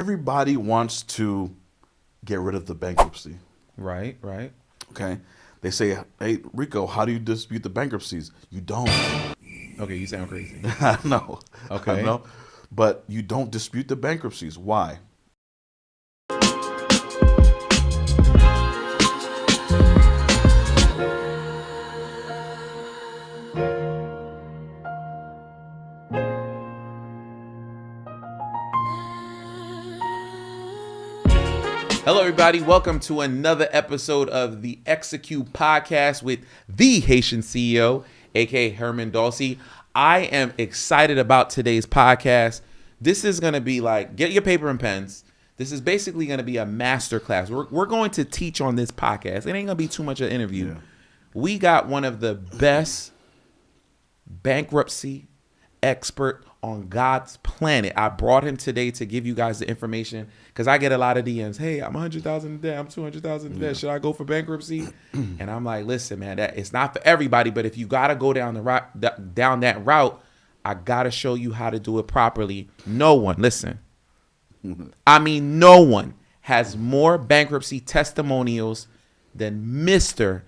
Everybody wants to get rid of the bankruptcy. Right. Okay. They say, hey, Rico, how do you dispute the bankruptcies? You don't. Okay, you sound crazy. I know. Okay. I know. But you don't dispute the bankruptcies. Why? Hello, everybody. Welcome to another episode of the Execute Podcast with the Haitian CEO, aka Herman Dulcie. I am excited about today's podcast. This is going to be like, get your paper and pens. This is basically going to be a masterclass. We're going to teach on this podcast. It ain't going to be too much of an interview. Yeah. We got one of the best bankruptcy expert on God's planet. I brought him today to give you guys the information because I get a lot of DMs. Hey, I'm 100,000 in debt. I'm 200,000 in debt. Should I go for bankruptcy? And I'm like, listen, man, that it's not for everybody. But if you gotta go down down that route, I gotta show you how to do it properly. No one, listen. No one has more bankruptcy testimonials than Mr.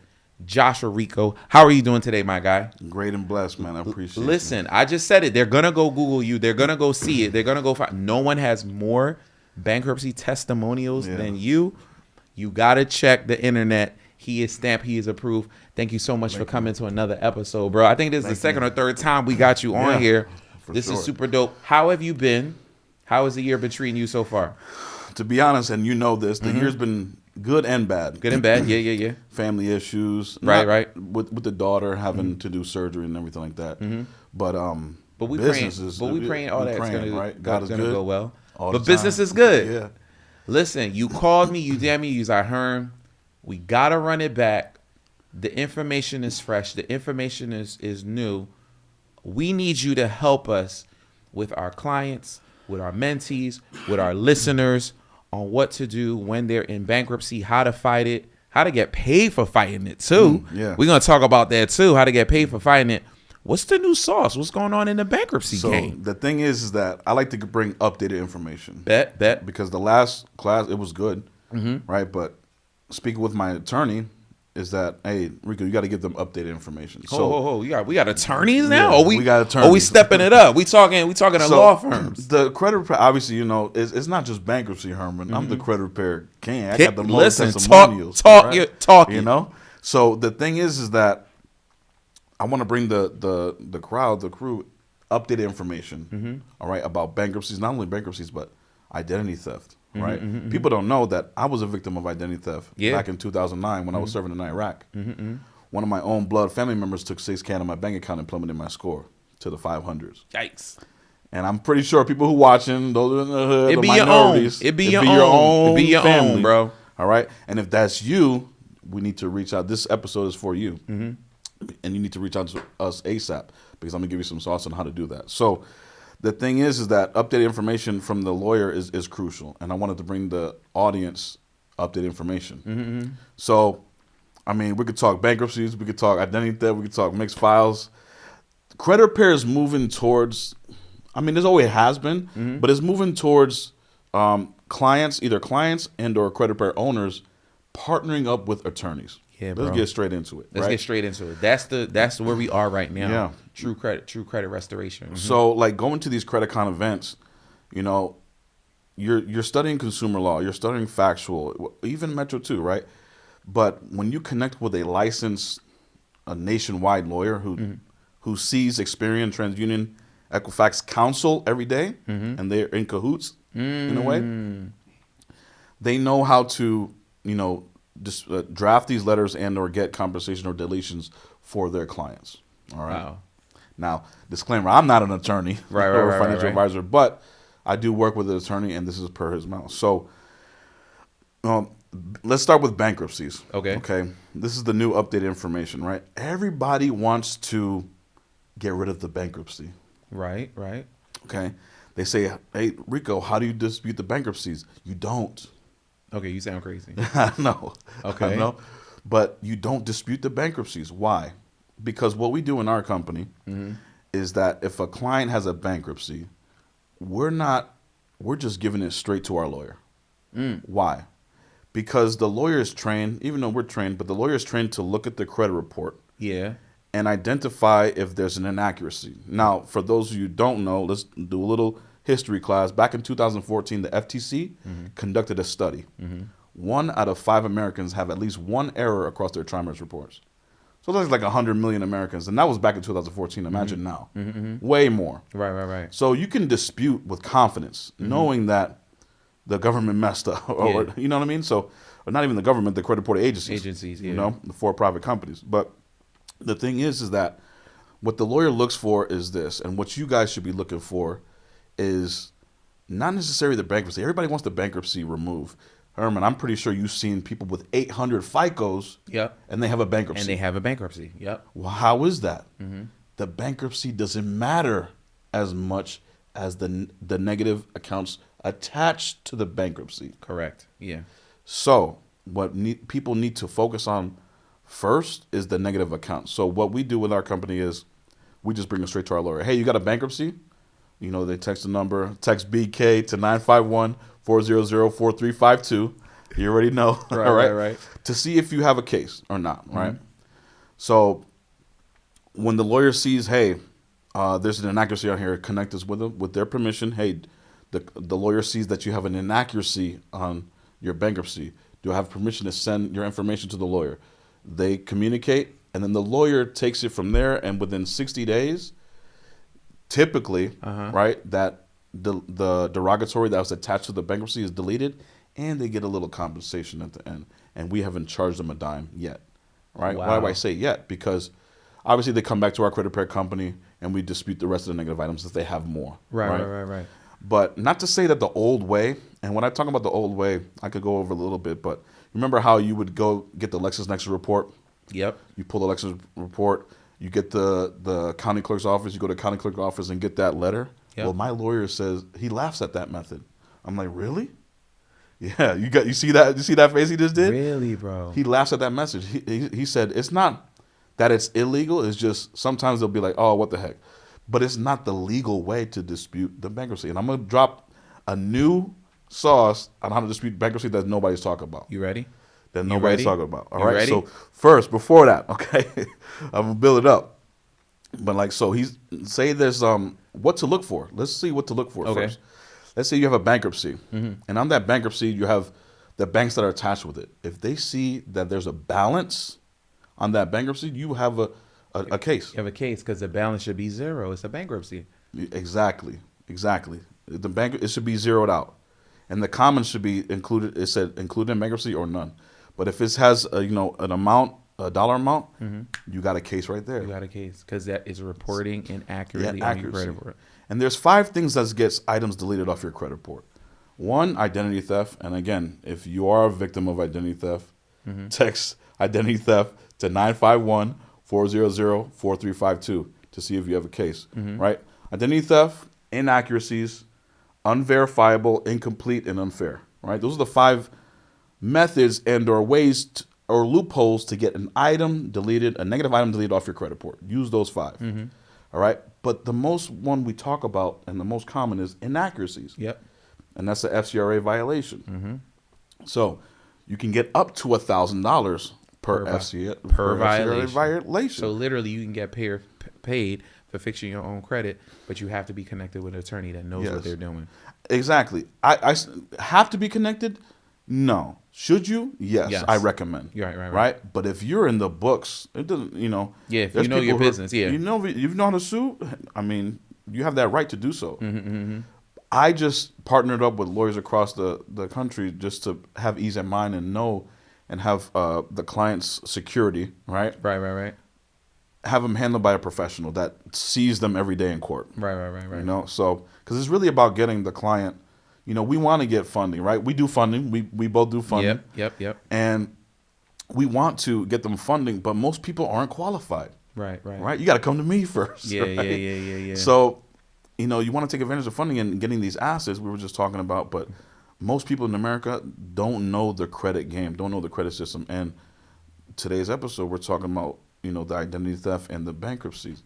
Joshua Rico. How are you doing today, my guy? Great and blessed, man. I appreciate it. Listen, I just said it. They're going to go Google you. They're going to go see it. They're going to go find. No one has more bankruptcy testimonials than you. You got to check the internet. He is stamped. He is approved. Thank you so much for coming to another episode, bro. I think this is the second or third time we got you on here. This is super dope. How have you been? How has the year been treating you so far? To be honest, and you know this, the year's been good and bad. Good and bad. Yeah. Family issues. Right. With the daughter having to do surgery and everything like that. But we businesses. Praying, we praying all that's gonna go well. But business is good. Yeah. Listen, you called me, you damn me, you like, Herm, we gotta run it back. The information is fresh. The information is new. We need you to help us with our clients, with our mentees, with our listeners on what to do when they're in bankruptcy, how to fight it, how to get paid for fighting it too. We're going to talk about that too, how to get paid for fighting it. What's the new sauce? What's going on in the bankruptcy game? The thing is that I like to bring updated information. Bet. Because the last class, it was good, right? But speaking with my attorney, is that, hey, Rico, you got to give them updated information. We got attorneys now? Yeah, we got attorneys. Are we stepping it up? We talking to law firms. The credit repair, obviously, it's not just bankruptcy, Herman. I'm the credit repair king. I got the most testimonials. Talk. So the thing is that I want to bring the crowd, the crew, updated information, all right, about bankruptcies, not only bankruptcies, but identity theft. Right, people don't know that I was a victim of identity theft back in 2009 when I was serving in Iraq. One of my own blood family members took $6,000 of my bank account and plummeted my score to the 500s. Yikes! And I'm pretty sure people who watching, those in the hood, the minorities, it'd be your own, bro. All right, and if that's you, we need to reach out. This episode is for you, and you need to reach out to us ASAP because I'm gonna give you some sauce on how to do that. So. The thing is that updated information from the lawyer is crucial, and I wanted to bring the audience updated information. So, we could talk bankruptcies, we could talk identity theft, we could talk mixed files. Credit repair is moving towards, this always has been, but it's moving towards clients and or credit repair owners partnering up with attorneys. Yeah, bro. Let's get straight into it. Let's get straight into it. That's where we are right now. Yeah. True credit restoration. So, like going to these CreditCon events, you're studying consumer law, you're studying factual, even Metro 2, right? But when you connect with a nationwide lawyer who sees Experian, TransUnion, Equifax counsel every day, and they're in cahoots in a way, they know how to, draft these letters and or get compensation or deletions for their clients. All right. Wow. Now, disclaimer: I'm not an attorney or a financial advisor, but I do work with an attorney, and this is per his mouth. So, let's start with bankruptcies. Okay. This is the new updated information, right? Everybody wants to get rid of the bankruptcy. Right. Okay. They say, hey, Rico, how do you dispute the bankruptcies? You don't. Okay, you sound crazy. I know. Okay. I know. But you don't dispute the bankruptcies. Why? Because what we do in our company is that if a client has a bankruptcy, we're not we're just giving it straight to our lawyer. Why? Because the lawyer is trained, even though we're trained, but the lawyer is trained to look at the credit report Yeah. and identify if there's an inaccuracy. Now, for those of you who don't know, let's do a little history class. Back in 2014, the FTC conducted a study. 1 out of 5 Americans have at least one error across their trimester reports. So that's like 100 million Americans. And that was back in 2014. Imagine now. Way more. Right. So you can dispute with confidence, knowing that the government messed up. Or, you know what I mean? So, or not even the government, the credit reporting agencies. You know, the for-profit companies. But the thing is that what the lawyer looks for is this, and what you guys should be looking for is not necessarily the bankruptcy. Everybody wants the bankruptcy removed. Herman, I'm pretty sure you've seen people with 800 FICOs, and they have a bankruptcy. Yep. Well, how is that? The bankruptcy doesn't matter as much as the negative accounts attached to the bankruptcy. Correct. Yeah. So what people need to focus on first is the negative account. So what we do with our company is we just bring it straight to our lawyer. Hey, you got a bankruptcy? You know, they text the number, text BK to 951-400-4352. You already know. Right. To see if you have a case or not, right? So when the lawyer sees, hey, there's an inaccuracy on here, connect us with them with their permission. Hey, the lawyer sees that you have an inaccuracy on your bankruptcy. Do I have permission to send your information to the lawyer? They communicate, and then the lawyer takes it from there, and within 60 days, typically, right, that the derogatory that was attached to the bankruptcy is deleted, and they get a little compensation at the end. And we haven't charged them a dime yet, right? Wow. Why do I say yet? Because obviously they come back to our credit repair company, and we dispute the rest of the negative items if they have more. Right. But not to say that the old way, and when I talk about the old way, I could go over a little bit, but remember how you would go get the LexisNexis report? Yep. You pull the Lexis report, you get the county clerk's office, you go to the county clerk's office and get that letter. Yep. Well, my lawyer says he laughs at that method. I'm like, really? Yeah, you see that face he just did? Really, bro? He laughs at that message. He said it's not that it's illegal, it's just sometimes they'll be like, oh, what the heck? But it's not the legal way to dispute the bankruptcy. And I'm going to drop a new sauce on how to dispute bankruptcy that nobody's talking about. You ready? That nobody's talking about. All You right. ready? So first, before that, okay, I'm gonna build it up. But like, so he's say there's what to look for. Let's see what to look for first. Let's say you have a bankruptcy, and on that bankruptcy you have the banks that are attached with it. If they see that there's a balance on that bankruptcy, you have a case. You have a case because the balance should be zero. It's a bankruptcy. Exactly. It should be zeroed out, and the common should be included. It said included in bankruptcy or none. But if it has an amount, a dollar amount, you got a case right there. You got a case because that is reporting inaccurately on your credit report. And there's 5 things that gets items deleted off your credit report. 1, identity theft. And again, if you are a victim of identity theft, text identity theft to 951-400-4352 to see if you have a case. Right? Identity theft, inaccuracies, unverifiable, incomplete, and unfair. Right? Those are the 5 methods and or ways or loopholes to get an item deleted, a negative item deleted off your credit report. Use those 5. All right. But the most one we talk about and the most common is inaccuracies. Yep. And that's the FCRA violation. So you can get up to $1,000 per FCRA violation. So literally you can get paid for fixing your own credit, but you have to be connected with an attorney that knows what they're doing. Exactly. I have to be connected? No. Should you? Yes. I recommend. Right. But if you're in the books, it doesn't. Yeah. If you know your business. Yeah. You know how to sue. I mean, you have that right to do so. I just partnered up with lawyers across the country just to have ease of mind and know and have the client's security. Right. Have them handled by a professional that sees them every day in court. Right. So because it's really about getting the client. We want to get funding, right? We do funding. We both do funding. Yep. And we want to get them funding, but most people aren't qualified. Right. You got to come to me first. Yeah. So, you want to take advantage of funding and getting these assets we were just talking about, but most people in America don't know the credit game, don't know the credit system. And today's episode, we're talking about, the identity theft and the bankruptcies.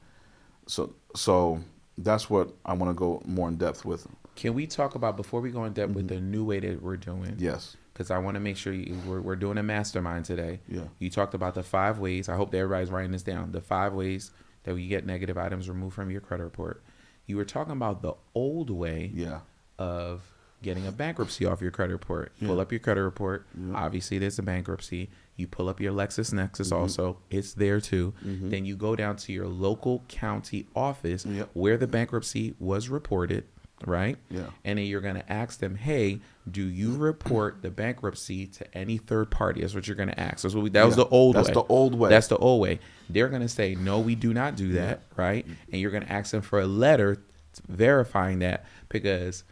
So that's what I want to go more in depth with. Can we talk about, before we go in depth with the new way that we're doing? Yes. Because I want to make sure we're doing a mastermind today. Yeah. You talked about the 5 ways. I hope that everybody's writing this down. The 5 ways that you get negative items removed from your credit report. You were talking about the old way of getting a bankruptcy off your credit report. Pull up your credit report. Obviously, there's a bankruptcy. You pull up your LexisNexis also. It's there too. Then you go down to your local county office where the bankruptcy was reported, right? Yeah. And then you're going to ask them, hey, do you report the bankruptcy to any third party? That's what you're going to ask. That was the old way. That's the old way. That's the old way. They're going to say, no, we do not do that, right? And you're going to ask them for a letter verifying that, because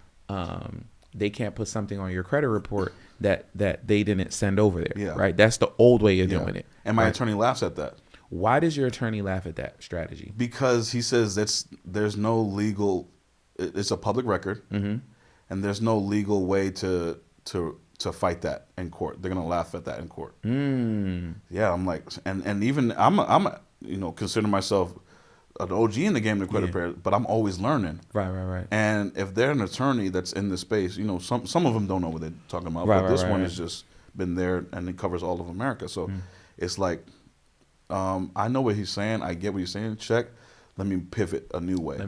they can't put something on your credit report that they didn't send over there, right? That's the old way of doing it. And my attorney laughs at that. Why does your attorney laugh at that strategy? Because he says there's no legal, it's a public record, and there's no legal way to fight that in court. They're gonna laugh at that in court. Yeah, I'm like, and even I'm consider myself an OG in the game of credit repair, but I'm always learning. Right. And if they're an attorney that's in this space, some of them don't know what they're talking about, but this one has just been there and it covers all of America. So it's like, I know what he's saying. I get what he's saying. Check. Let me pivot a new way.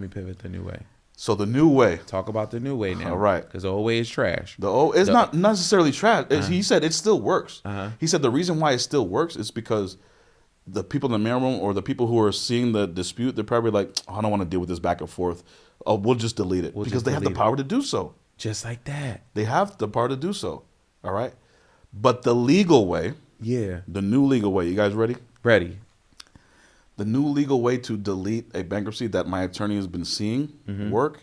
So the new way. Talk about the new way now. All right. Because the old way is trash. It's not necessarily trash. He said it still works. He said the reason why it still works is because the people in the mailroom or the people who are seeing the dispute, they're probably like, I don't want to deal with this back and forth. Oh, we'll just delete it. Because they have the power to do so. Just like that. They have the power to do so. All right. But the legal way. Yeah. The new legal way. You guys ready? Ready. The new legal way to delete a bankruptcy that my attorney has been seeing work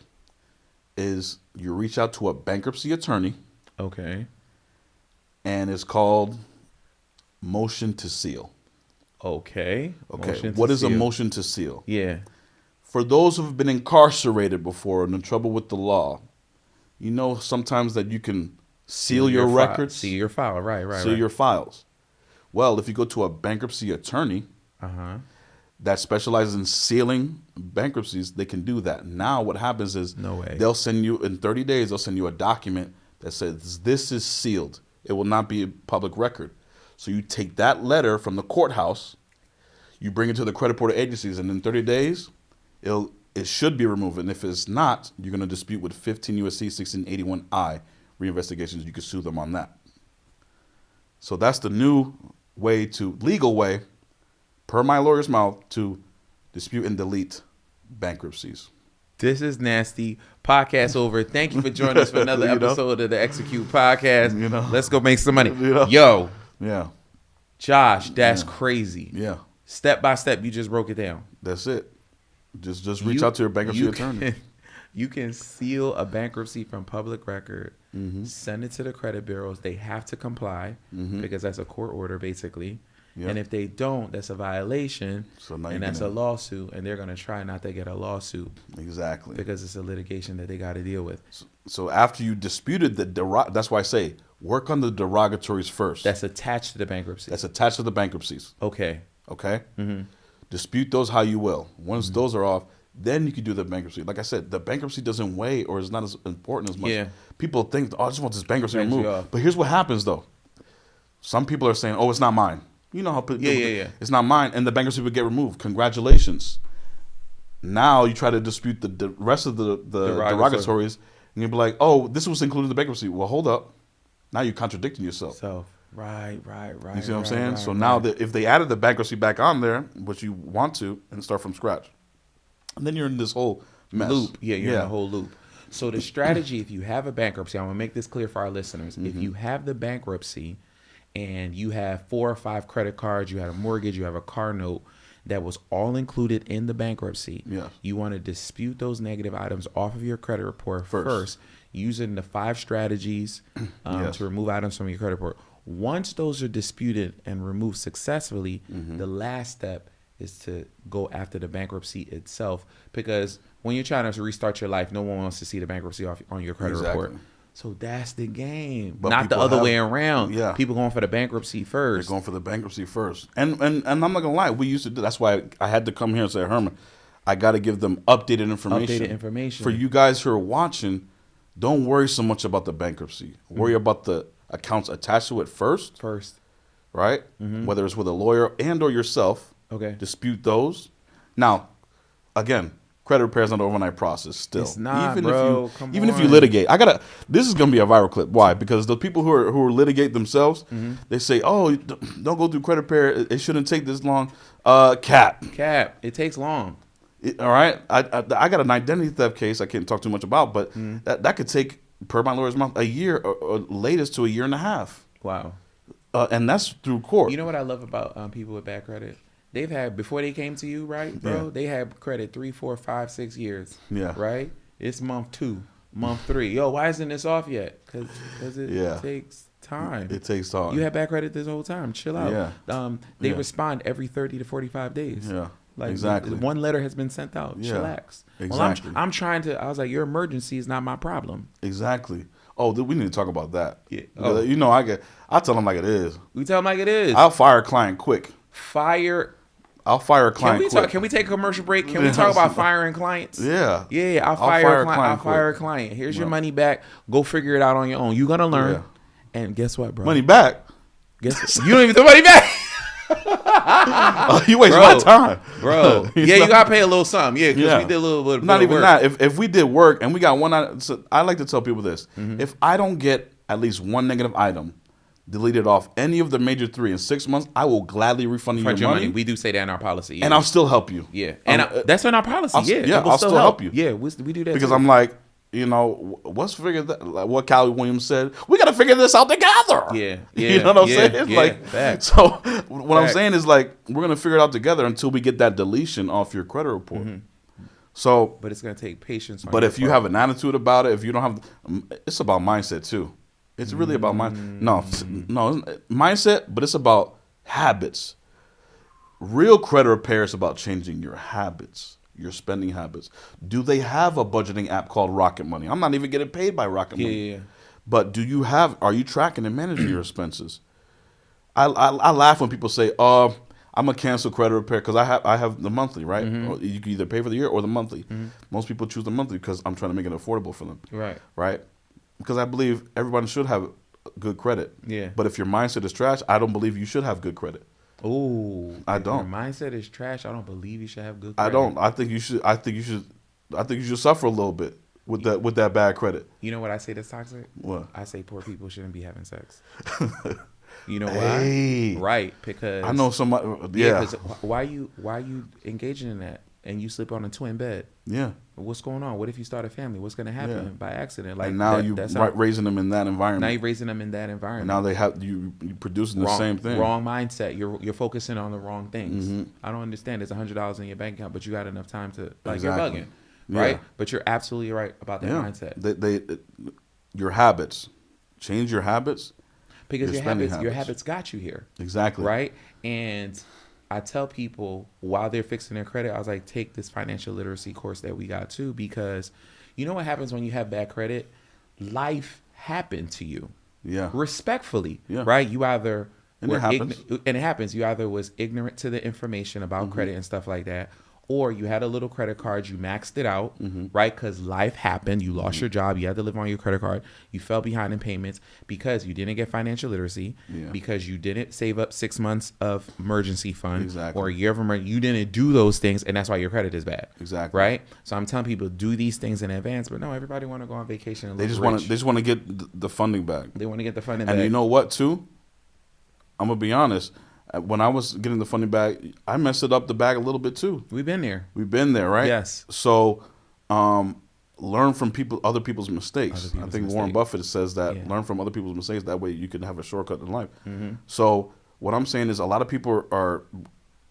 is you reach out to a bankruptcy attorney. Okay. And it's called motion to seal. Okay. What is a motion to seal? Yeah. For those who have been incarcerated before and in trouble with the law, sometimes that you can seal your records. Seal your file. Right. Seal your files. Well, if you go to a bankruptcy attorney that specializes in sealing bankruptcies, they can do that. Now what happens is they'll send you, in 30 days, they'll send you a document that says this is sealed. It will not be a public record. So you take that letter from the courthouse, you bring it to the credit reporting agencies, and in 30 days, it should be removed. And if it's not, you're going to dispute with 15 U.S.C. 1681I reinvestigations. You can sue them on that. So that's the new legal way, per my lawyer's mouth, to dispute and delete bankruptcies. This is nasty. Podcast over. Thank you for joining us for another episode of the Execute Podcast. Let's go make some money. Yo. Yeah. Josh, that's crazy. Yeah. Step by step, you just broke it down. That's it. Just reach out to your bankruptcy attorney. You can seal a bankruptcy from public record, send it to the credit bureaus. They have to comply because that's a court order, basically. Yep. And if they don't, that's a violation, and that's a lawsuit, and they're going to try not to get a lawsuit. Exactly. Because it's a litigation that they got to deal with. So after you disputed that's why I say work on the derogatories first. That's attached to the bankruptcy. That's attached to the bankruptcies. Okay. Dispute those how you will. Once those are off, then you can do the bankruptcy. Like I said, the bankruptcy doesn't weigh or is not as important as much. Yeah. People think, I just want this bankruptcy removed. But here's what happens, though. Some people are saying, it's not mine. You know how people, it's not mine, and the bankruptcy would get removed. Congratulations. Now you try to dispute the rest of the derogatories, and you'll be like, this was included in the bankruptcy. Well, hold up. Now you're contradicting yourself. Right. You see what I'm saying? So now if they added the bankruptcy back on there, which you want to, and start from scratch, and then you're in this whole mess. Loop. Yeah, you're in a whole loop. So the strategy, if you have a bankruptcy, I'm going to make this clear for our listeners. If you have the bankruptcy and you have 4 or 5 credit cards, you had a mortgage, you have a car note that was all included in the bankruptcy, you want to dispute those negative items off of your credit report first using the 5 strategies to remove items from your credit report. Once those are disputed and removed successfully, the last step is to go after the bankruptcy itself, because when you're trying to restart your life, no one wants to see the bankruptcy on your credit report. So that's the game, but not the other way around. Yeah. People going for the bankruptcy first. They're going for the bankruptcy first. And I'm not going to lie, we used to do. That's why I had to come here and say, Herman, I got to give them updated information. For you guys who are watching, don't worry so much about the bankruptcy. Worry about the accounts attached to it first, right? Whether it's with a lawyer and or yourself. Okay. Dispute those. Now, again, credit repair is not an overnight process still. It's not, even bro. Even if you litigate. This is gonna be a viral clip. Why? Because the people who litigate themselves, they say, "Oh, don't go through credit repair. It shouldn't take this long." Cap. It takes long. All right. I got an identity theft case I can't talk too much about, but that could take, per my lawyer's mouth, a year or latest to a year and a half. Wow. And that's through court. You know what I love about people with bad credit? They've had, before they came to you, right, bro? Yeah. They had credit 3, 4, 5, 6 years. Yeah. Right? It's month 2, month 3. Yo, why isn't this off yet? Because it takes time. It takes time. You had bad credit this whole time. Chill out. Yeah. They respond every 30 to 45 days. Yeah. Like exactly. One letter has been sent out. Yeah. Chillax. Exactly. Well, I'm trying to. I was like, your emergency is not my problem. Exactly. Oh, we need to talk about that. Yeah. Because, you know, I tell them like it is. We tell them like it is. I'll fire a client quick. I'll fire a client quick. Can we take a commercial break? Can we talk about firing clients? Yeah. Yeah. I'll fire a client. Here's your money back. Go figure it out on your own. You're gonna learn. Yeah. And guess what, bro? Money back. Guess what? You don't even get the money back. Oh, you wasted my time, bro. Yeah, you gotta pay a little something. Yeah, because we did a little bit. Not even work. that. If we did work and we got one, so I like to tell people this: if I don't get at least one negative item deleted off any of the major 3 in 6 months, I will gladly refund you your money. We do say that in our policy, and I'll still help you. Yeah, and that's in our policy. I'll still help you. Yeah, we do that because too. I'm like, you know, let's figure that. Like what Callie Williams said, we got to figure this out together. Yeah, you know what I'm saying? It's like, facts. so what I'm saying is like we're gonna figure it out together until we get that deletion off your credit report. So, but it's gonna take patience. But if you have an attitude about it, if you don't have, it's about mindset too. It's really about no mindset, but it's about habits. Real credit repair is about changing your habits, your spending habits. Do they have a budgeting app called Rocket Money? I'm not even getting paid by Rocket Money. Yeah. But are you tracking and managing your expenses? I laugh when people say, "Oh, I'm gonna cancel credit repair because I have the monthly, right? Or you can either pay for the year or the monthly." Most people choose the monthly because I'm trying to make it affordable for them. Right. Because I believe everyone should have good credit. Yeah. But if your mindset is trash, I don't believe you should have good credit. Oh, I don't. Your mindset is trash. I don't believe you should have good credit. I don't. I think you should suffer a little bit with that bad credit. You know what I say that's toxic? What? I say poor people shouldn't be having sex. You know why? Right, because I know somebody. Yeah. Why you engaging in that and you sleep on a twin bed? Yeah. What's going on? What if you start a family? What's going to happen by accident? Like and now raising them in that environment. Now you're raising them in that environment. And now they have you producing the same thing. Wrong mindset. You're focusing on the wrong things. I don't understand. There's $100 in your bank account, but you got enough time to you're bugging, right? But you're absolutely right about that mindset. Your habits, change your habits. Because your habits got you here. Exactly. Right? And I tell people while they're fixing their credit, I was like, take this financial literacy course that we got too, because you know what happens when you have bad credit? Life happened to you. Yeah. Respectfully. Yeah. Right? You either it happens. You either was ignorant to the information about credit and stuff like that, or you had a little credit card, you maxed it out, right? Because life happened. You lost your job. You had to live on your credit card. You fell behind in payments because you didn't get financial literacy, because you didn't save up 6 months of emergency fund or a year of emergency. You didn't do those things, and that's why your credit is bad. Exactly. Right? So I'm telling people, do these things in advance, but no, everybody want to go on vacation and they just want to get the funding back. They want to get the funding back. And you know what, too? I'm going to be honest. When I was getting the funding back, I messed it up the bag a little bit too. We've been there. We've been there, right? Yes. So, learn from other people's mistakes. I think Warren Buffett says that. Learn from other people's mistakes. That way, you can have a shortcut in life. So, what I'm saying is, a lot of people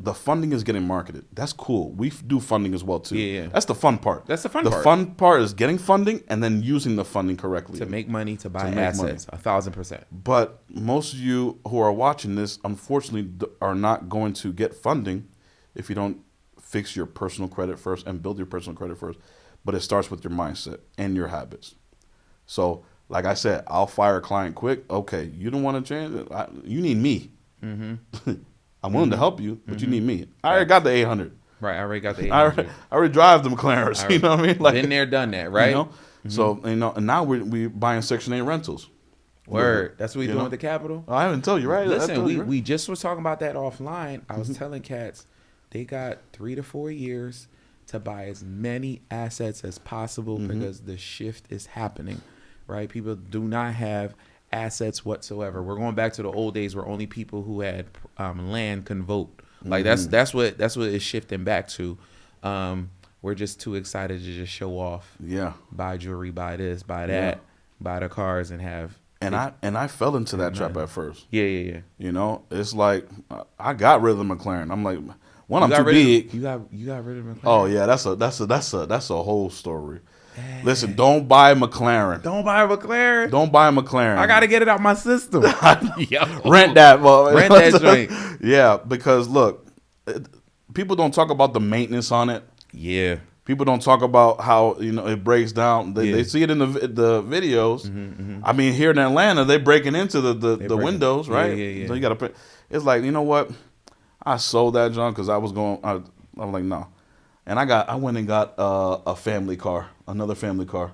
the funding is getting marketed. That's cool. We do funding as well too. Yeah. That's the fun part. That's the fun part. The fun part is getting funding and then using the funding correctly to make money, to buy assets. 1,000%. But most of you who are watching this, unfortunately, are not going to get funding if you don't fix your personal credit first and build your personal credit first. But it starts with your mindset and your habits. So, like I said, I'll fire a client quick. Okay, you don't want to change it. You need me. I'm willing to help you, but you need me. I already got the 800. Right, I already got the 800. I already drive the McLarens. You know what I mean? Like, been there, done that, right? You know? So and now we buying Section 8 rentals. Word. That's what we You doing know? with the capital. I haven't told you, right? Listen, we just was talking about that offline. I was telling cats they got 3 to 4 years to buy as many assets as possible because the shift is happening, right? People do not have assets whatsoever. We're going back to the old days where only people who had land can vote. Like that's what it's shifting back to. We're just too excited to just show off. Yeah. Buy jewelry, buy this, buy that, buy the cars, and have. And I fell into that trap at first. Yeah. It's like I got rid of the McLaren. I'm like, one, I'm got too rid of- big. You got rid of McLaren. Oh yeah, that's a whole story. Listen, don't buy a McLaren. Don't buy a McLaren. Don't buy a McLaren. I gotta get it out my system. Rent that, Rent that joint. Yeah, because look, people don't talk about the maintenance on it. Yeah. People don't talk about how it breaks down. They see it in the videos. I mean, here in Atlanta, they breaking into the windows, right? Yeah. So you got to put. It's like, you know what? I sold that junk because I was going. I'm like, no, and I went and got a family car, another family car.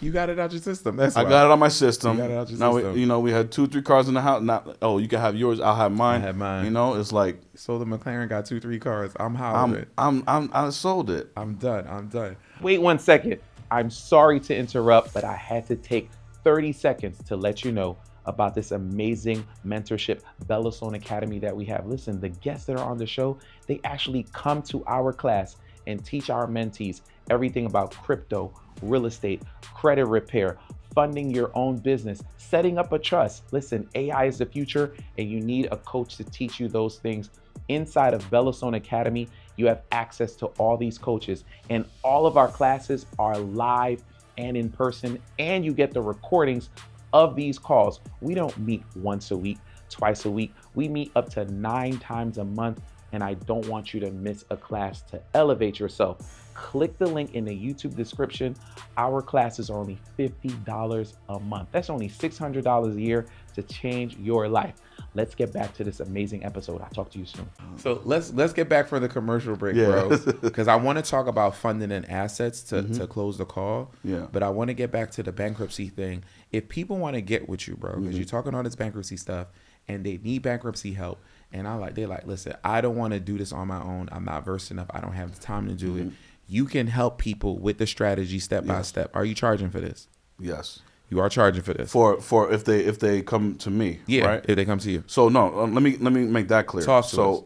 You got it out your system. That's I got it on my system. You got it out your now system. We had 2-3 cars in the house. Not you can have yours. I'll have mine. I have mine. It's like So the McLaren got 2-3 cars. I'm hollering. I sold it. I'm done. Wait 1 second. I'm sorry to interrupt, but I had to take 30 seconds to let you know about this amazing mentorship Bellastone Academy that we have. Listen, the guests that are on the show, they actually come to our class and teach our mentees everything about crypto, real estate, credit repair, funding your own business, setting up a trust. Listen, AI is the future and you need a coach to teach you those things. Inside of Bellastone Academy, you have access to all these coaches, and all of our classes are live and in person, and you get the recordings of these calls. We don't meet once a week, twice a week. We meet up to 9 times a month, and I don't want you to miss a class to elevate yourself. Click the link in the YouTube description. Our classes are only $50 a month. That's only $600 a year to change your life. Let's get back to this amazing episode. I'll talk to you soon. So let's get back for the commercial break, bro. Because I want to talk about funding and assets to close the call. Yeah. But I want to get back to the bankruptcy thing. If people want to get with you, bro, because you're talking all this bankruptcy stuff and they need bankruptcy help, and they're like, listen, I don't want to do this on my own. I'm not versed enough. I don't have the time to do it. You can help people with the strategy step by step. Are you charging for this? Yes. You are charging for this. For if they come to me, Yeah, right? if they come to you. So no, let me make that clear. Talk to us.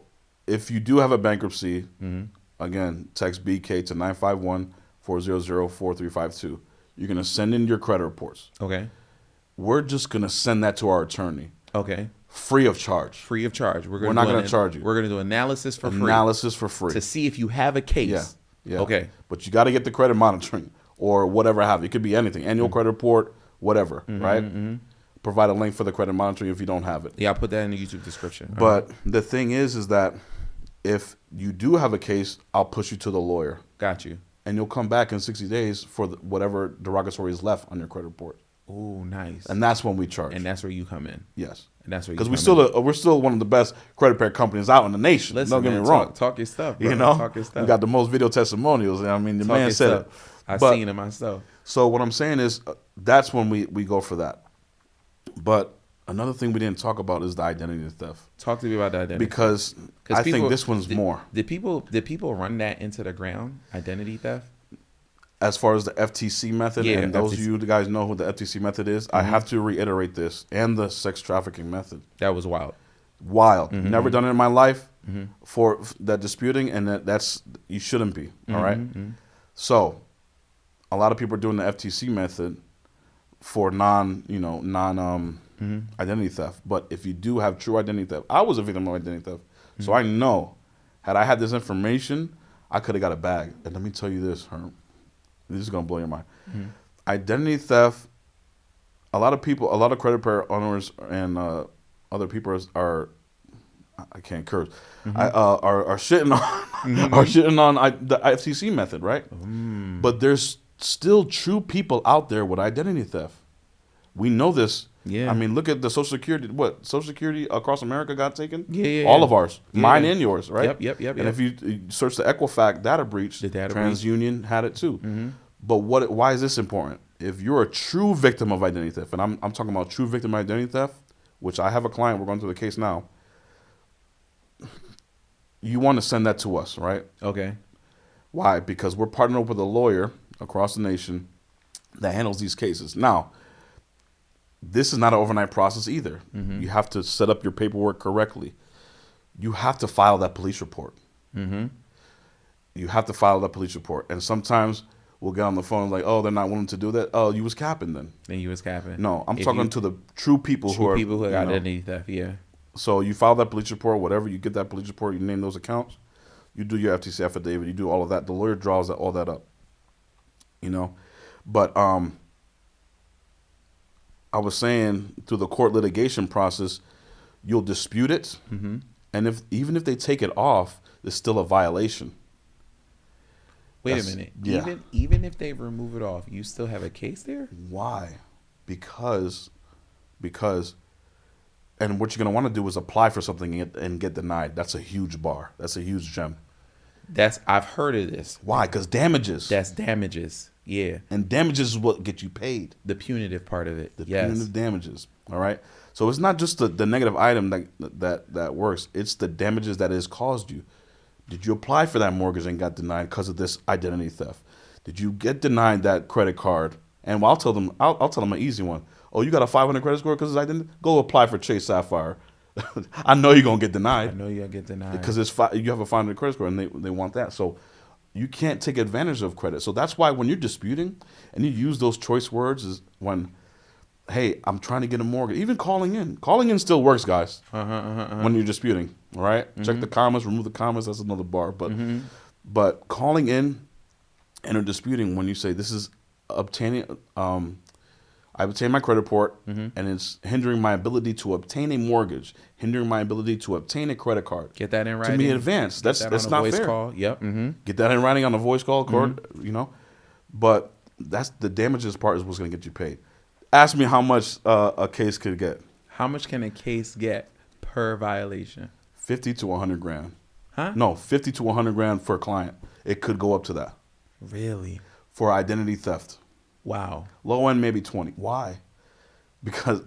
If you do have a bankruptcy, again, text BK to 951-400-4352. You're gonna send in your credit reports. Okay. We're just gonna send that to our attorney, Okay. free of charge. Free of charge. We're not gonna charge you. We're gonna do analysis for free Analysis for free to see if you have a case. Yeah. Yeah. Okay. But you got to get the credit monitoring or whatever have. It could be anything. Annual credit report, whatever, right? Provide a link for the credit monitoring if you don't have it. Yeah, I'll put that in the YouTube description. But the thing is that if you do have a case, I'll push you to the lawyer. Got you. And you'll come back in 60 days for whatever derogatory is left on your credit report. Oh, nice. And that's when we charge. And that's where you come in. Yes. And that's where you because come we're still one of the best credit repair companies out in the nation. Listen, don't get man, me wrong. Talk your stuff, bro. You know, Talk your stuff. we got the most video testimonials. I mean, the Talk man your said it. stuff. I've But- seen it myself. So what I'm saying is that's when we go for that. But another thing we didn't talk about is the identity theft. Talk to me about that identity. Because I think this one's more. Did people run that into the ground? Identity theft? As far as the FTC method, Yeah, and those FTC. of you guys know who the FTC method is, I have to reiterate this, and the sex trafficking method. That was wild. Wild. Never done it in my life for that disputing, and that's you shouldn't be. All right. So, a lot of people are doing the FTC method for non identity theft. But if you do have true identity theft, I was a victim of identity theft, so I know. Had I had this information, I could have got a bag. And let me tell you this, Herm. This is gonna blow your mind. Identity theft. A lot of credit repair owners and other people are. I can't curse. Are shitting on are shitting on the FTC method, right? But there's still true people out there with identity theft. We know this. Yeah. I mean, look at the Social Security. What Social Security across America got taken? Yeah. All of ours, Yeah, mine yeah. and yours, right? Yep. And if you search the Equifax data breach, The data TransUnion had it too. But why is this important? If you're a true victim of identity theft, and I'm talking about true victim of identity theft, which I have a client, we're going through the case now. You want to send that to us, right? Okay. Why? Because we're partnering up with a lawyer across the nation that handles these cases. Now, this is not an overnight process either. Mm-hmm. You have to set up your paperwork correctly. You have to file that police report. Mm-hmm. You have to file that police report. And sometimes we'll get on the phone like, oh, they're not willing to do that. Oh, you was capping then. Then you was capping. No, I'm talking to the true people who True are people who got identity theft. Yeah. So you file that police report, whatever, you get that police report, you name those accounts, you do your FTC affidavit, you do all of that. The lawyer draws all that up, you know. But I was saying through the court litigation process, you'll dispute it, Mm-hmm. and even if they take it off, it's still a violation. Wait a minute. Yeah. Even if they remove it off, you still have a case there? Why? Because, and what you're gonna want to do is apply for something and get denied. That's a huge bar. That's a huge gem. I've heard of this. Why? Because damages. That's damages. Yeah. And damages is what get you paid. The punitive part of it. The Yes. punitive damages. All right. So it's not just the negative item that works. It's the damages that has caused you. Did you apply for that mortgage and got denied because of this identity theft? Did you get denied that credit card? And I'll tell them an easy one. Oh, you got a 500 credit score because it's identity? Go apply for Chase Sapphire. I know you're gonna get denied. I know you'll get denied. Because you have a 500 credit score and they want that. So you can't take advantage of credit. So that's why when you're disputing and you use those choice words is when, hey, I'm trying to get a mortgage. Even calling in still works, guys. When you're disputing, all right? Check the commas, remove the commas. That's another bar. But calling in and are disputing when you say this is obtaining. I obtained my credit report, and it's hindering my ability to obtain a mortgage, hindering my ability to obtain a credit card. Get that in writing. To me, in advance. That's on a not voice fair. Call. Yep. Mm-hmm. Get that in writing on a voice call, you know. But that's the damages part is what's going to get you paid. Ask me how much a case could get. How much can a case get per violation? 50 to 100 grand. Huh? No, 50 to 100 grand for a client. It could go up to that Really? for identity theft. Wow. Low end maybe 20. Why? Because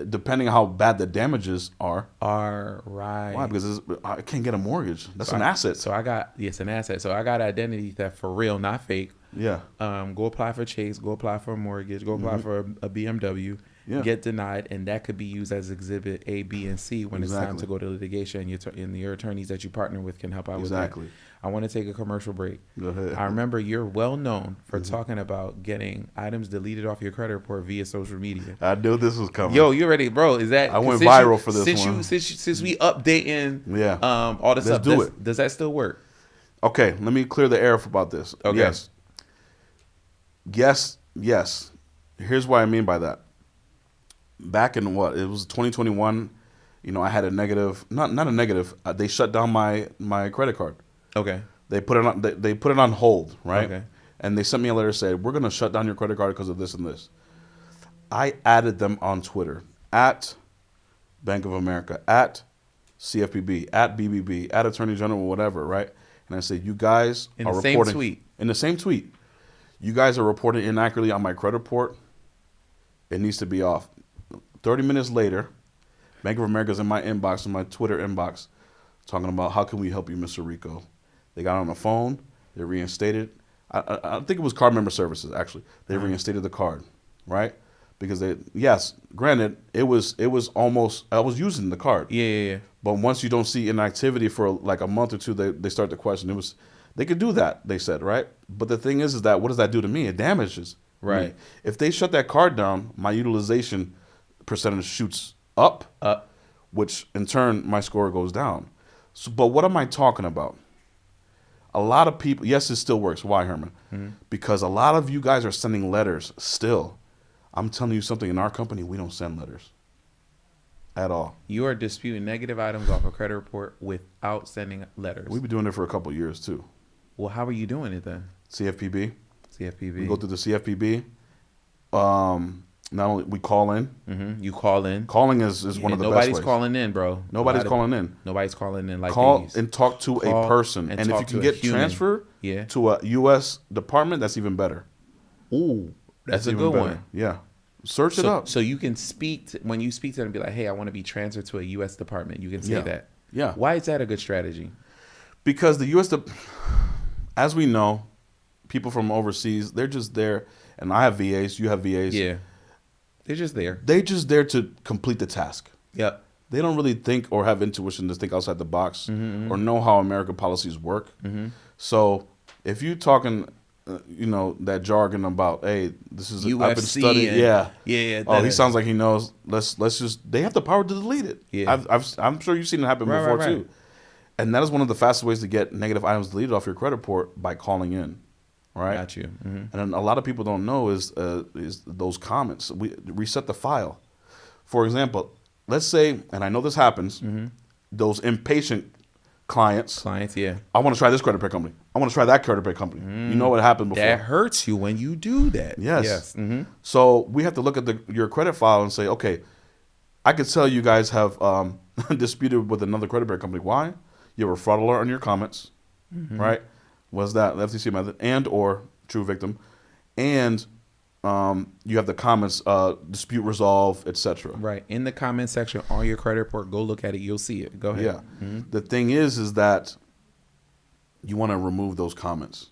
depending on how bad the damages are. Right. Why? Because I can't get a mortgage. That's an asset. So it's an asset. So I got identity theft for real, not fake. Yeah. Go apply for Chase. Go apply for a mortgage. Go apply for a BMW. Yeah. Get denied, and that could be used as exhibit A, B, and C when it's time Exactly. to go to litigation. And your attorneys that you partner with can help out with that. Exactly. I want to take a commercial break. Go ahead. I remember you're well known for talking about getting items deleted off your credit report via social media. I knew this was coming. Yo, you ready, bro? Is that I went viral for this one. Since we updating, all this Let's stuff. do it. Does that still work? Okay, let me clear the air about this. Okay. Yes. Here's what I mean by that. Back in it was 2021, I had a negative, not a negative. They shut down my credit card. Okay. They put it on. They put it on hold, right? Okay. And they sent me a letter saying we're going to shut down your credit card because of this and this. I added them on Twitter at Bank of America, at CFPB, at BBB, at Attorney General, whatever, right? And I said, you guys In are the same reporting tweet. in the same tweet. You guys are reporting inaccurately on my credit report. It needs to be off. 30 minutes later, Bank of America's in my inbox, in my Twitter inbox, talking about how can we help you, Mr. Rico. They got on the phone. They reinstated. I think it was card member services, actually. They reinstated the card, right? Because granted, it was almost, I was using the card. Yeah. But once you don't see inactivity for like a month or two, they start to question. They could do that, they said, right? But the thing is that what does that do to me? It damages Right. me. If they shut that card down, my utilization percentage shoots up, which in turn my score goes down. So, but what am I talking about? A lot of people, yes, it still works. Why, Herman? Because a lot of you guys are sending letters still. I'm telling you something, in our company, we don't send letters at all. You are disputing negative items off a credit report without sending letters. We've been doing it for a couple of years too. Well, how are you doing it then? CFPB. CFPB. We go through the CFPB. Not only we call in. You call in. Calling is one of the best Nobody's ways. calling in, bro. Nobody's calling in. Nobody's calling in like Call these. and talk to a person. And if talk you to can a get human. transfer Yeah. to a U.S. department, that's even better. Ooh, that's a even good better. one. Yeah. Search it up. So you can when you speak to them and be like, hey, I want to be transferred to a U.S. department. You can say that. Yeah. Why is that a good strategy? Because the U.S. As we know, people from overseas, they're just there. And I have VAs. You have VAs. Yeah. They're just there. They're just there to complete the task. Yep. They don't really think or have intuition to think outside the box or know how American policies work. So if you're talking, that jargon about, hey, this is UFC I've been studying, yeah. Oh, he sounds like he knows. Let's just. They have the power to delete it. Yeah. I'm sure you've seen it happen before too. And that is one of the fastest ways to get negative items deleted off your credit report by calling in. Right. Got you. And then a lot of people don't know is those comments. We reset the file. For example, let's say, and I know this happens, those impatient clients. Yeah. I want to try this credit repair company. I want to try that credit repair company. You know what happened before. That hurts you when you do that. Yes. So we have to look at your credit file and say, okay, I could tell you guys have disputed with another credit repair company. Why? You have a fraud alert on your comments, right? Was that the FTC method and or true victim, and you have the comments, dispute resolve, etc. Right. In the comment section on your credit report, go look at it. You'll see it. Go ahead. Yeah. The thing is that you want to remove those comments.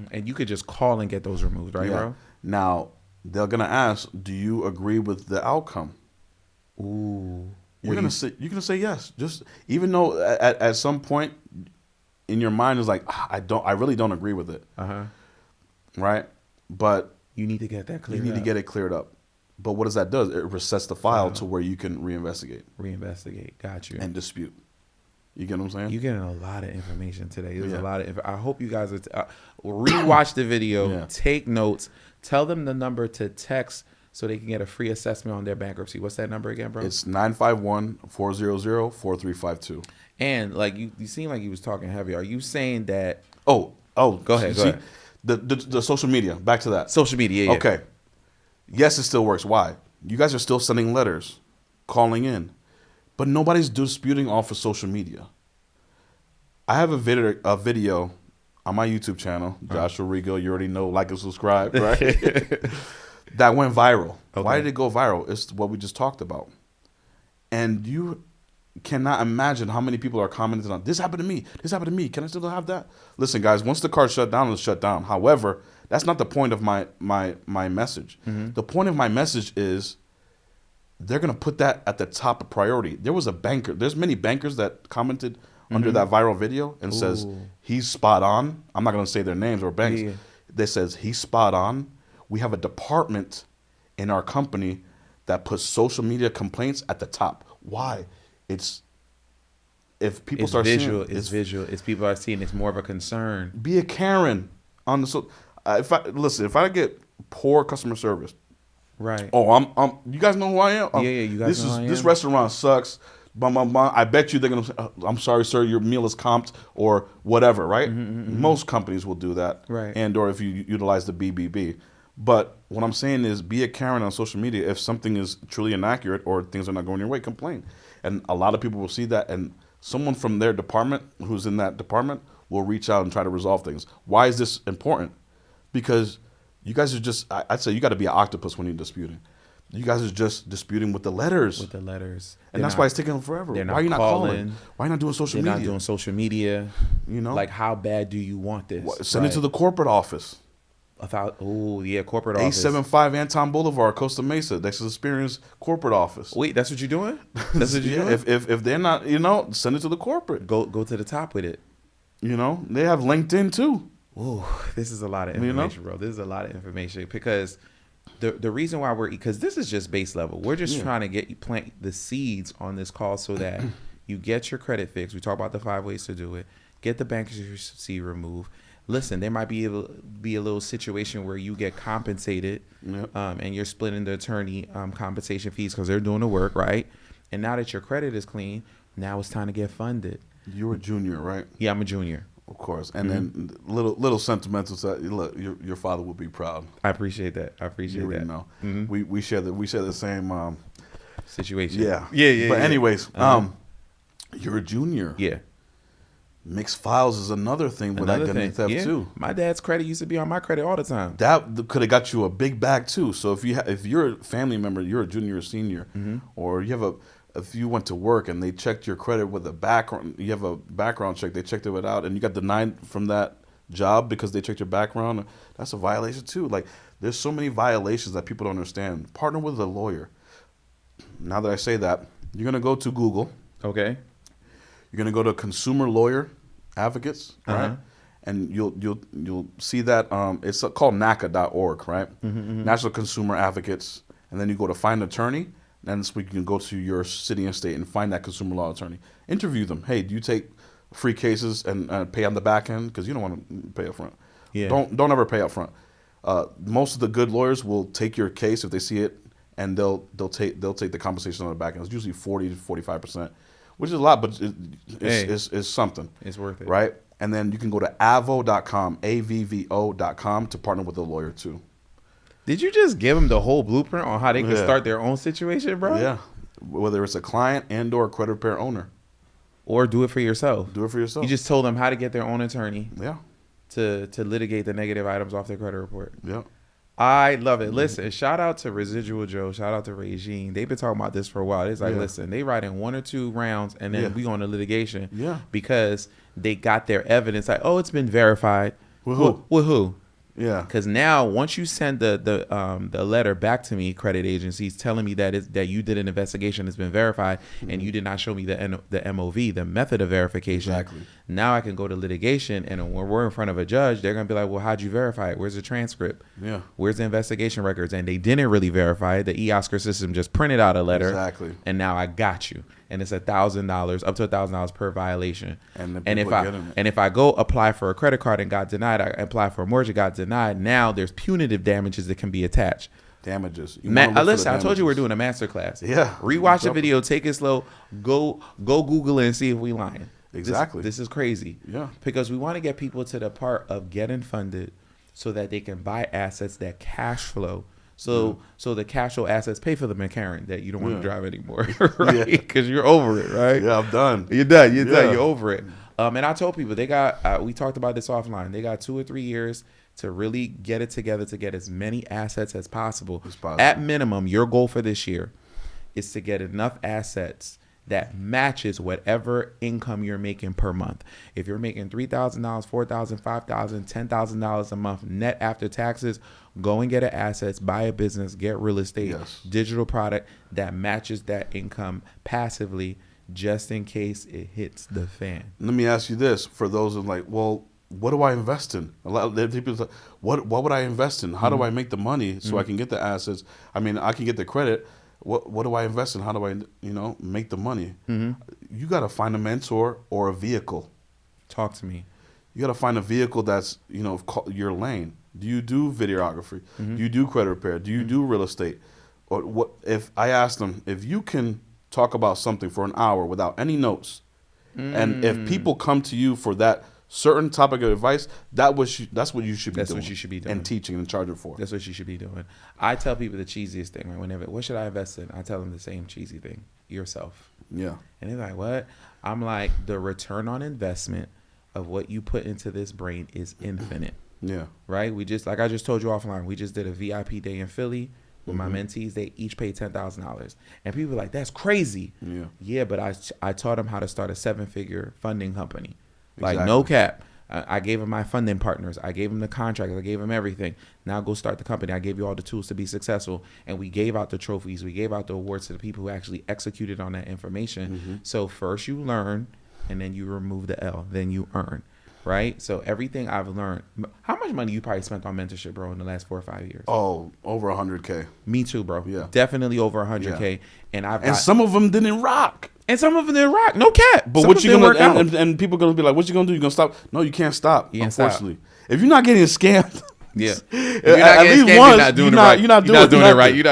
And you could just call and get those removed, right, bro? Now, they're going to ask, do you agree with the outcome? Ooh. You're going to say yes. Just even though at some point in your mind is like, I really don't agree with it. Right? But you need to get that cleared up. You need to get it cleared up. But what does that do? It resets the file to where you can reinvestigate. Got you. And dispute. You get what I'm saying? You're getting a lot of information today. There's a lot of I hope you guys rewatch the video, take notes, tell them the number to text so they can get a free assessment on their bankruptcy. What's that number again, bro? It's 951-400-4352. And like you seem like you was talking heavy. Are you saying that go ahead. Go ahead. The social media, back to that. Social media, yeah. Okay. Yes, it still works. Why? You guys are still sending letters, calling in, but nobody's disputing off of social media. I have a video on my YouTube channel, Joshua Rico. You already know, like and subscribe, right? That went viral. Okay. Why did it go viral? It's what we just talked about. And you cannot imagine how many people are commenting on, this happened to me. This happened to me. Can I still have that? Listen, guys, once the card's shut down, it's shut down. However, that's not the point of my message. The point of my message is they're going to put that at the top of priority. There was a banker. There's many bankers that commented under that viral video and says, he's spot on. I'm not going to say their names or banks. Yeah. They says, he's spot on. We have a department in our company that puts social media complaints at the top. Why? If people start visual, seeing it's visual. It's people are seeing it's more of a concern. Be a Karen on the if I get poor customer service, right? Oh, I'm. You guys know who I am. You guys know who I am. This restaurant sucks. I bet you they're gonna say, I'm sorry, sir, your meal is comped or whatever, right? Most companies will do that, right? And or if you utilize the BBB. But what I'm saying is, be a Karen on social media. If something is truly inaccurate or things are not going your way, complain. And a lot of people will see that, and someone from their department who's in that department will reach out and try to resolve things. Why is this important? Because you guys are just, I'd say you got to be an octopus when you're disputing. You guys are just disputing with the letters. And that's why it's taking them forever. Why are you not calling? Why are you not doing social media? They're not doing social media. You know? Like, how bad do you want this? Send it to the corporate office. Corporate office. 875 Anton Boulevard, Costa Mesa. That's Experience corporate office. Wait, that's what you're doing? That's what you're doing? If they're not, send it to the corporate. Go to the top with it. They have LinkedIn too. Ooh, this is a lot of information, bro. This is a lot of information because the reason why because this is just base level. We're just trying to get you plant the seeds on this call so that you get your credit fixed. We talk about the 5 ways to do it. Get the bankruptcy removed. Listen, there might be a little situation where you get compensated, and you're splitting the attorney compensation fees because they're doing the work, right? And now that your credit is clean, now it's time to get funded. You're a junior, right? Yeah, I'm a junior. Of course. And then little sentimental side. Look, your father would be proud. I appreciate that. You already know. We share the same situation. Yeah. But anyways, you're a junior. Yeah. Mixed files is another thing with identity theft too. My dad's credit used to be on my credit all the time. That could have got you a big bag too. So if you're a family member, you're a junior or senior, or if you went to work and they checked your credit with a background, you have a background check, they checked it out, and you got denied from that job because they checked your background, that's a violation too. Like, there's so many violations that people don't understand. Partner with a lawyer. Now that I say that, you're gonna go to Google. Okay. You're gonna go to Consumer Lawyer Advocates, right? And you'll see that it's called NACA.org, right? National Consumer Advocates, and then you go to Find Attorney. And this week you can go to your city and state and find that consumer law attorney. Interview them. Hey, do you take free cases and pay on the back end? Because you don't want to pay up front. Yeah. Don't ever pay up front. Most of the good lawyers will take your case if they see it, and they'll take the compensation on the back end. It's usually 40 to 45%, which is a lot, but it's something. It's worth it, right? And then you can go to avvo.com, avvo.com, to partner with a lawyer too. Did you just give them the whole blueprint on how they can start their own situation, bro? Yeah. Whether it's a client and or a credit repair owner. Or do it for yourself. Do it for yourself. You just told them how to get their own attorney. Yeah. To litigate the negative items off their credit report. Yeah. I love it. Listen, shout out to Residual Joe. Shout out to Regine. They've been talking about this for a while. It's like, listen, they write in 1 or 2 rounds, and then we go into litigation. Yeah. Because they got their evidence. Like, oh, it's been verified. With who? With who? Yeah. Because now, once you send the letter back to me, credit agencies telling me that you did an investigation, it's been verified, and you did not show me the MOV, the method of verification. Exactly. Now I can go to litigation, and when we're in front of a judge, they're gonna be like, "Well, how'd you verify it? Where's the transcript? Yeah. Where's the investigation records?" And they didn't really verify it. The e-Oscar system just printed out a letter. Exactly. And now I got you. And it's $1,000, up to $1,000 per violation. And if I go apply for a credit card and got denied, I apply for a mortgage, got denied. Now there's punitive damages that can be attached. Damages. Listen, I told you we're doing a masterclass. Yeah. Rewatch the video, take it slow, go Google it and see if we lying. Exactly. This is crazy. Yeah. Because we want to get people to the part of getting funded so that they can buy assets that cash flow. So the cash flow assets pay for the McLaren that you don't want to drive anymore, right? Because you're over it, right? Yeah, I'm done. You're done. You're done. You're over it. And I told people they got. We talked about this offline. They got 2 or 3 years to really get it together to get as many assets as possible. At minimum, your goal for this year is to get enough assets that matches whatever income you're making per month. If you're making $3,000, $4,000, $5,000, $10,000 a month net after taxes, go and get an assets, buy a business, get real estate, digital product that matches that income passively, just in case it hits the fan. Let me ask you this: for those who are like, well, what do I invest in? A lot of people say, what would I invest in? How do I make the money so I can get the assets? I mean, I can get the credit. What do I invest in? How do I, make the money? You got to find a mentor or a vehicle. Talk to me. You got to find a vehicle that's, your lane. Do you do videography? Do you do credit repair? Do you do real estate? Or what? If I ask them, if you can talk about something for an hour without any notes, and if people come to you for that certain topic of advice, that's what you should be doing. That's what you should be doing. And teaching and charging for. That's what you should be doing. I tell people the cheesiest thing, right? Whenever, what should I invest in? I tell them the same cheesy thing. Yourself. Yeah. And they're like, what? I'm like, the return on investment of what you put into this brain is infinite. Yeah. Right? Like I just told you offline, we just did a VIP day in Philly with my mentees. They each paid $10,000. And people were like, that's crazy. Yeah. Yeah, but I taught them how to start a 7-figure funding company. Like, Exactly. no cap. I gave them my funding partners. I gave them the contracts. I gave them everything. Now go start the company. I gave you all the tools to be successful. And we gave out the trophies. We gave out the awards to the people who actually executed on that information. So first you learn, and then you remove the L. Then you earn. Right? So everything I've learned. How much money you probably spent on mentorship, bro, in the last 4 or 5 years? Oh, over 100K. Me too, bro. Yeah. Definitely over 100K. Yeah. And some of them didn't rock. And some of them didn't rock. No cap. But what you gonna and people gonna be like, what you gonna do? You gonna stop? No, you can't stop. Unfortunately, if you're not getting scammed, yeah, at least once, you're not doing it right. You're not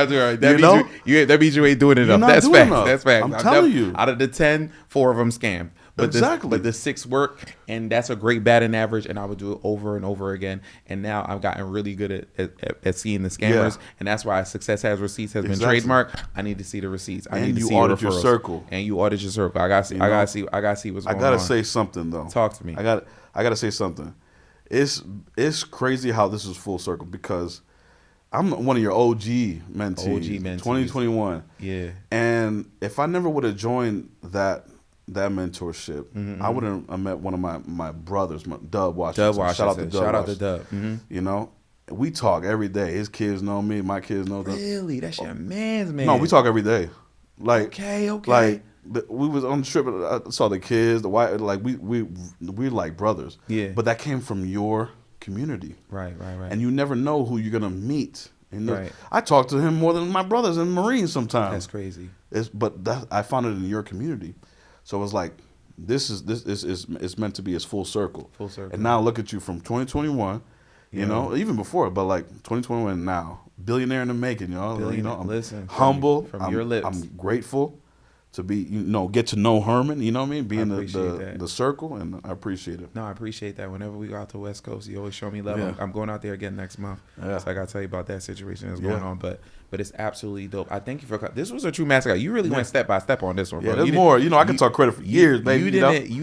doing it right. That means you ain't doing it enough. That's fact. That's fact. I'm telling you. Out of the 10, 4 of them scammed. but the 6 work, and that's a great batting average, and I would do it over and over again. And now I've gotten really good at seeing the scammers, and that's why Success Has Receipts has been trademarked. I need to see the receipts. I need to see audit your circle. And you audit your circle. I gotta see. I gotta see what's going on. I gotta say something though. Talk to me. I gotta say something. It's crazy how this is full circle because I'm one of your OG mentees. 2021. Yeah. And if I never would have joined that mentorship, I wouldn't have met one of my brothers, Dub Washington. Shout out to Dub. You know, we talk every day. His kids know me. My kids know them. Really? That's your man's man. No, we talk every day. Like okay. Like we was on the trip. I saw the kids, the wife. Like we like brothers. Yeah. But that came from your community. Right. And you never know who you're gonna meet. Right. I talk to him more than my brothers in Marines sometimes. That's crazy. I found it in your community, so it's like this is meant to be as full circle. Full circle. And now look at you from 2021, you know, even before, but like 2021 now, billionaire in the making, y'all. You know, I'm humble. From your lips. I'm grateful to be, get to know Herman, you know what I mean? Be in the circle, and I appreciate it. No, I appreciate that. Whenever we go out to West Coast, you always show me love. Yeah. I'm going out there again next month. Yeah. So I got to tell you about that situation that's going on. But it's absolutely dope. I thank you for this was a true masterclass. You really went step by step on this one, bro. Yeah, there's more. I can talk credit for years, baby. You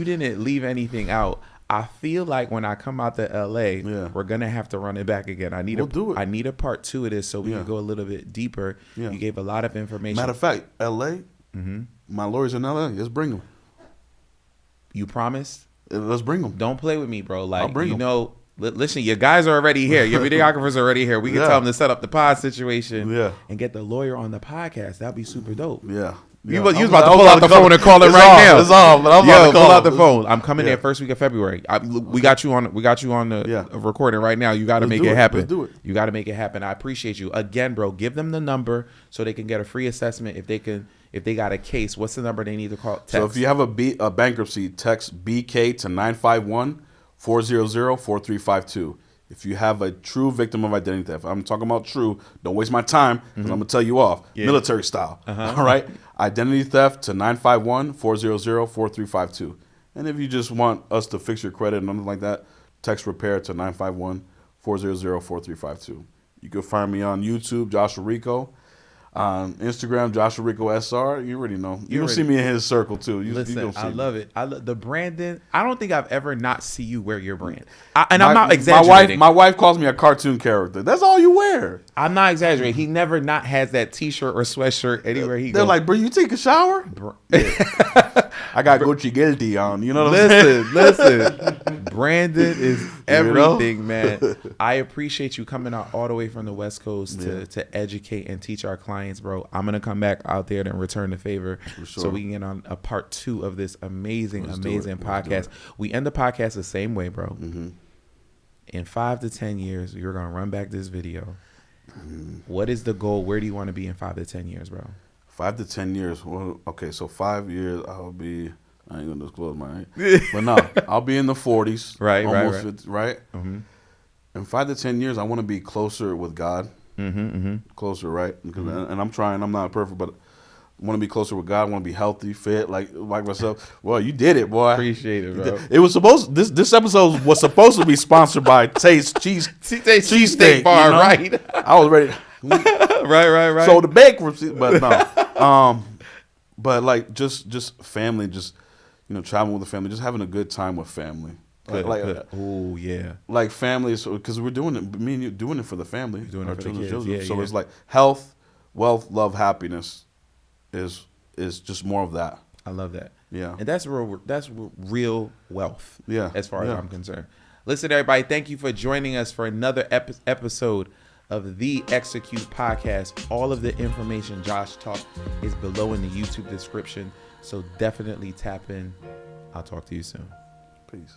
didn't leave anything out. I feel like when I come out to LA, we're gonna have to run it back again. I need I need a part 2 of this so we can go a little bit deeper. Yeah. You gave a lot of information. Matter of fact, LA, my lawyers in LA, let's bring them. You promised? Let's bring them. Don't play with me, bro. Like, I'll bring them. Listen, your guys are already here. Your videographers are already here. We can tell them to set up the pod situation and get the lawyer on the podcast. That'd be super dope. Yeah. You was about to pull out the phone and call it right now. It's off, but I'm about to pull out the phone. I'm coming there first week of February. We got you on the recording right now. You got to make it happen. Let's do it. You got to make it happen. I appreciate you again, bro. Give them the number so they can get a free assessment if they got a case. What's the number they need to call? Text. So if you have a bankruptcy, text BK to 951-400-4352. If you have a true victim of identity theft, I'm talking about true. Don't waste my time because I'm going to tell you off. Military style. All right? Identity theft to 951-400-4352. And if you just want us to fix your credit and nothing like that, text repair to 951-400-4352. You can find me on YouTube, Joshua Rico. On Instagram, Joshua Rico SR. You already know. You're going to see me in his circle, too. Listen, I love it. I love the branding. I don't think I've ever not see you wear your brand. I'm not exaggerating. My wife calls me a cartoon character. That's all you wear. I'm not exaggerating. He never not has that T-shirt or sweatshirt anywhere he goes. They're like, bro, you take a shower? I got Gucci Guilty on. You know what I'm saying? Listen. Brandon is everything, man. I appreciate you coming out all the way from the West Coast to educate and teach our clients, bro. I'm going to come back out there and return the favor so we can get on a part 2 of this amazing podcast. We end the podcast the same way, bro. Mm-hmm. In 5 to 10 years, you're going to run back this video. What is the goal? Where do you want to be in 5 to 10 years, bro? 5 to 10 years. Well, okay, so 5 years, I'll be... I ain't gonna disclose my but no, I'll be in the 40s, almost 50, right? Mm-hmm. In 5 to 10 years, I want to be closer with God, closer, right? And I'm trying. I'm not perfect, but I want to be closer with God. I want to be healthy, fit, like myself. Well, you did it, boy. Appreciate it, bro. It was supposed. This episode was supposed to be sponsored by Taste Cheesesteak Bar, right? I was ready. Right. So the bankruptcy, but no. But like just family, just. Traveling with the family, just having a good time with family. Oh yeah. Like families, because we're doing it. Me and you doing it for the family, doing it for the kids. Yeah, so it's like health, wealth, love, happiness, is just more of that. I love that. Yeah, and that's real wealth. Yeah, as far as I'm concerned. Listen, everybody, thank you for joining us for another episode of the Execute Podcast. All of the information Josh talked is below in the YouTube description. So definitely tap in. I'll talk to you soon. Peace.